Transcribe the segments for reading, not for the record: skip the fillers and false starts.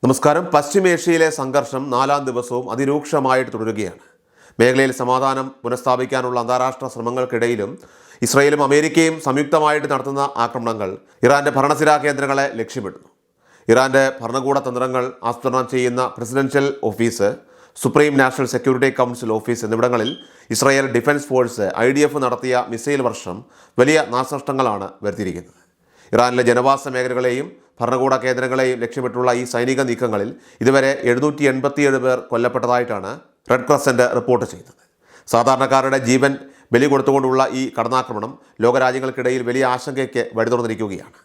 നമസ്കാരം. പശ്ചിമേഷ്യയിലെ സംഘർഷം നാലാം ദിവസവും അതിരൂക്ഷമായിട്ട് തുടരുകയാണ്. മേഖലയിൽ സമാധാനം പുനഃസ്ഥാപിക്കാനുള്ള അന്താരാഷ്ട്ര ശ്രമങ്ങൾക്കിടയിലും ഇസ്രയേലും അമേരിക്കയും സംയുക്തമായിട്ട് നടത്തുന്ന ആക്രമണങ്ങൾ ഇറാന്റെ ഭരണസിരാ കേന്ദ്രങ്ങളെ ലക്ഷ്യമിടുന്നു. ഇറാന്റെ ഭരണകൂട തന്ത്രങ്ങൾ ആസൂത്രണം ചെയ്യുന്ന presidential office, supreme national security council office എന്നിവിടങ്ങളിൽ ഇസ്രായേൽ ഡിഫൻസ് ഫോഴ്സ് IDF നടത്തിയ മിസൈൽ വർഷം വലിയ നാശനഷ്ടങ്ങളാണ് വരുത്തിയിരിക്കുന്നത്. ഇറാനിലെ ജനവാസ മേഖലകളെയും ഭരണകൂട കേന്ദ്രങ്ങളെയും ലക്ഷ്യമിട്ടുള്ള ഈ സൈനിക നീക്കങ്ങളിൽ ഇതുവരെ 787 പേർ കൊല്ലപ്പെട്ടതായിട്ടാണ് റെഡ് ക്രസൻറ്റ് റിപ്പോർട്ട് ചെയ്തത്. സാധാരണക്കാരുടെ ജീവൻ ബലി കൊടുത്തുകൊണ്ടുള്ള ഈ കടന്നാക്രമണം ലോകരാജ്യങ്ങൾക്കിടയിൽ വലിയ ആശങ്കയ്ക്ക് വഴിതുറന്നിരിക്കുകയാണ്.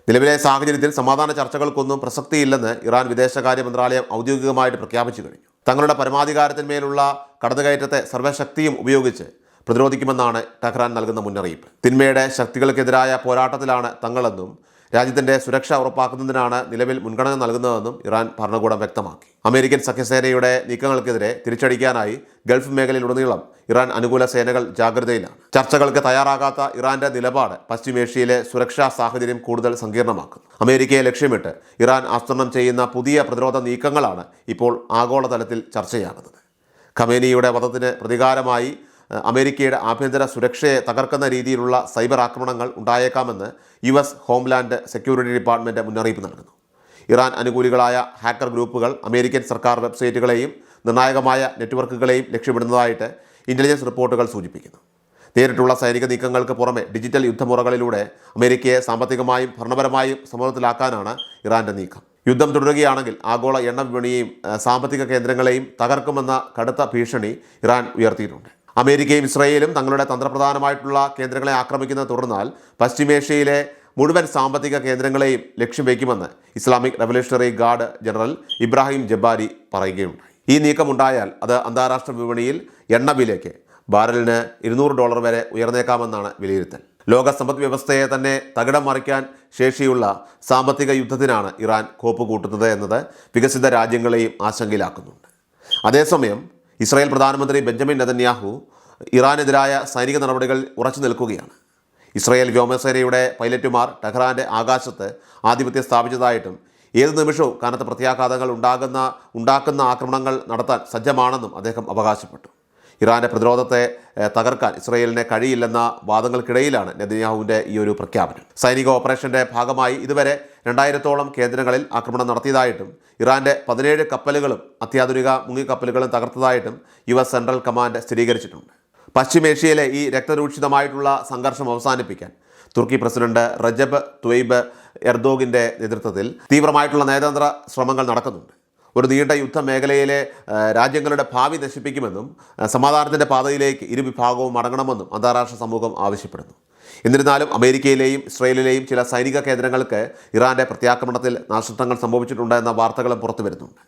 നിലവിലെ സാഹചര്യത്തിൽ സമാധാന ചർച്ചകൾക്കൊന്നും പ്രസക്തിയില്ലെന്ന് ഇറാൻ വിദേശകാര്യ മന്ത്രാലയം ഔദ്യോഗികമായിട്ട് പ്രഖ്യാപിച്ചു കഴിഞ്ഞു. തങ്ങളുടെ പരമാധികാരത്തിന്മേലുള്ള കടന്നുകയറ്റത്തെ സർവ്വശക്തിയും ഉപയോഗിച്ച് പ്രതിരോധിക്കുമെന്നാണ് ടെഹ്റാൻ നൽകുന്ന മുന്നറിയിപ്പ്. തിന്മയുടെ ശക്തികൾക്കെതിരായ പോരാട്ടത്തിലാണ് തങ്ങളെന്നും രാജ്യത്തിൻ്റെ സുരക്ഷ ഉറപ്പാക്കുന്നതിനാണ് നിലവിൽ മുൻഗണന നൽകുന്നതെന്നും ഇറാൻ ഭരണകൂടം വ്യക്തമാക്കി. അമേരിക്കൻ സഖ്യസേനയുടെ നീക്കങ്ങൾക്കെതിരെ തിരിച്ചടിക്കാനായി ഗൾഫ് മേഖലയിലുടനീളം ഇറാൻ അനുകൂല സേനകൾ ജാഗ്രതയിലാണ്. ചർച്ചകൾക്ക് തയ്യാറാകാത്ത ഇറാന്റെ നിലപാട് പശ്ചിമേഷ്യയിലെ സുരക്ഷാ സാഹചര്യം കൂടുതൽ സങ്കീർണമാക്കുന്നു. അമേരിക്കയെ ലക്ഷ്യമിട്ട് ഇറാൻ ആസൂത്രണം ചെയ്യുന്ന പുതിയ പ്രതിരോധ നീക്കങ്ങളാണ് ഇപ്പോൾ ആഗോളതലത്തിൽ ചർച്ചയാകുന്നത്. ഖമേനിയുടെ വധത്തിന് പ്രതികാരമായി അമേരിക്കയുടെ ആഭ്യന്തര സുരക്ഷയെ തകർക്കുന്ന രീതിയിലുള്ള സൈബർ ആക്രമണങ്ങൾ ഉണ്ടായേക്കാമെന്ന് US ഹോംലാൻഡ് സെക്യൂരിറ്റി ഡിപ്പാർട്ട്മെൻറ്റ് മുന്നറിയിപ്പ് നൽകുന്നു. ഇറാൻ അനുകൂലികളായ ഹാക്കർ ഗ്രൂപ്പുകൾ അമേരിക്കൻ സർക്കാർ വെബ്സൈറ്റുകളെയും നിർണായകമായ നെറ്റ്വർക്കുകളെയും ലക്ഷ്യമിടുന്നതായിട്ട് ഇൻ്റലിജൻസ് റിപ്പോർട്ടുകൾ സൂചിപ്പിക്കുന്നു. നേരിട്ടുള്ള സൈനിക നീക്കങ്ങൾക്ക് പുറമെ ഡിജിറ്റൽ യുദ്ധമുറകളിലൂടെ അമേരിക്കയെ സാമ്പത്തികമായും ഭരണപരമായും സമ്മർദ്ദത്തിലാക്കാനാണ് ഇറാൻ്റെ നീക്കം. യുദ്ധം തുടരുകയാണെങ്കിൽ ആഗോള എണ്ണ വിപണിയെയും സാമ്പത്തിക കേന്ദ്രങ്ങളെയും തകർക്കുമെന്ന കടുത്ത ഭീഷണി ഇറാൻ ഉയർത്തിയിട്ടുണ്ട്. അമേരിക്കയും ഇസ്രായേലും തങ്ങളുടെ തന്ത്രപ്രധാനമായിട്ടുള്ള കേന്ദ്രങ്ങളെ ആക്രമിക്കുന്നത് തുടർന്നാൽ പശ്ചിമേഷ്യയിലെ മുഴുവൻ സാമ്പത്തിക കേന്ദ്രങ്ങളെയും ലക്ഷ്യം വയ്ക്കുമെന്ന് Islamic Revolutionary Guard general Ibrahim Jabbari പറയുകയുണ്ടായി. ഈ നീക്കമുണ്ടായാൽ അത് അന്താരാഷ്ട്ര വിപണിയിൽ എണ്ണവിലയ്ക്ക് ബാരലിന് $200 വരെ ഉയർന്നേക്കാമെന്നാണ് വിലയിരുത്തൽ. ലോക സമ്പദ് വ്യവസ്ഥയെ തന്നെ തകിടം മറിക്കാൻ ശേഷിയുള്ള സാമ്പത്തിക യുദ്ധത്തിനാണ് ഇറാൻ കോപ്പ് കൂട്ടുന്നത് എന്നത് വികസിത രാജ്യങ്ങളെയും ആശങ്കയിലാക്കുന്നുണ്ട്. അതേസമയം ഇസ്രായേൽ പ്രധാനമന്ത്രി ബെഞ്ചമിൻ നെതന്യാഹു ഇറാനെതിരായ സൈനിക നടപടികൾ ഉറച്ചു നിൽക്കുകയാണ്. ഇസ്രായേൽ വ്യോമസേനയുടെ പൈലറ്റുമാർ ടെഹ്റാൻ്റെ ആകാശത്ത് ആധിപത്യം സ്ഥാപിച്ചതായിട്ടും ഏത് നിമിഷവും കനത്ത പ്രത്യാഘാതങ്ങൾ ഉണ്ടാക്കുന്ന ആക്രമണങ്ങൾ നടത്താൻ സജ്ജമാണെന്നും അദ്ദേഹം അവകാശപ്പെട്ടു. ഇറാൻ്റെ പ്രതിരോധത്തെ തകർക്കാൻ ഇസ്രായേലിന് കഴിയില്ലെന്ന വാദങ്ങൾക്കിടയിലാണ് നെതന്യാഹുവിൻ്റെ ഈ ഒരു പ്രഖ്യാപനം. സൈനിക ഓപ്പറേഷൻ്റെ ഭാഗമായി ഇതുവരെ 2000-ഓളം കേന്ദ്രങ്ങളിൽ ആക്രമണം നടത്തിയതായിട്ടും ഇറാൻ്റെ 17 കപ്പലുകളും അത്യാധുനിക മുങ്ങിക്കപ്പലുകളും തകർത്തതായിട്ടും US സെൻട്രൽ കമാൻഡ് സ്ഥിരീകരിച്ചിട്ടുണ്ട്. പശ്ചിമേഷ്യയിലെ ഈ രക്തരൂക്ഷിതമായിട്ടുള്ള സംഘർഷം അവസാനിപ്പിക്കാൻ തുർക്കി പ്രസിഡന്റ് റജബ് ത്വയ്ബ് എർദോഗിൻ്റെ നേതൃത്വത്തിൽ തീവ്രമായിട്ടുള്ള നയതന്ത്ര ശ്രമങ്ങൾ നടക്കുന്നുണ്ട്. ഒരു നീണ്ട യുദ്ധമേഖലയിലെ രാജ്യങ്ങളുടെ ഭാവി നശിപ്പിക്കുമെന്നും സമാധാനത്തിൻ്റെ പാതയിലേക്ക് ഇരുവിഭാഗവും മടങ്ങണമെന്നും അന്താരാഷ്ട്ര സമൂഹം ആവശ്യപ്പെടുന്നു. എന്നിരുന്നാലും അമേരിക്കയിലെയും ഇസ്രായേലിലെയും ചില സൈനിക കേന്ദ്രങ്ങൾക്ക് ഇറാൻ്റെ പ്രത്യാക്രമണത്തിൽ നാശനഷ്ടങ്ങൾ സംഭവിച്ചിട്ടുണ്ട് എന്ന വാർത്തകളും പുറത്തു വരുന്നുണ്ട്.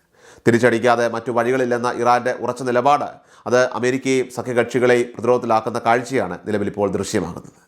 തിരിച്ചടിക്കാതെ മറ്റു വഴികളില്ലെന്ന ഇറാൻ്റെ ഉറച്ച നിലപാട് അത് അമേരിക്കയെയും സഖ്യകക്ഷികളെയും പ്രതിരോധത്തിലാക്കുന്ന കാഴ്ചയാണ് നിലവിലിപ്പോൾ ദൃശ്യമാകുന്നത്.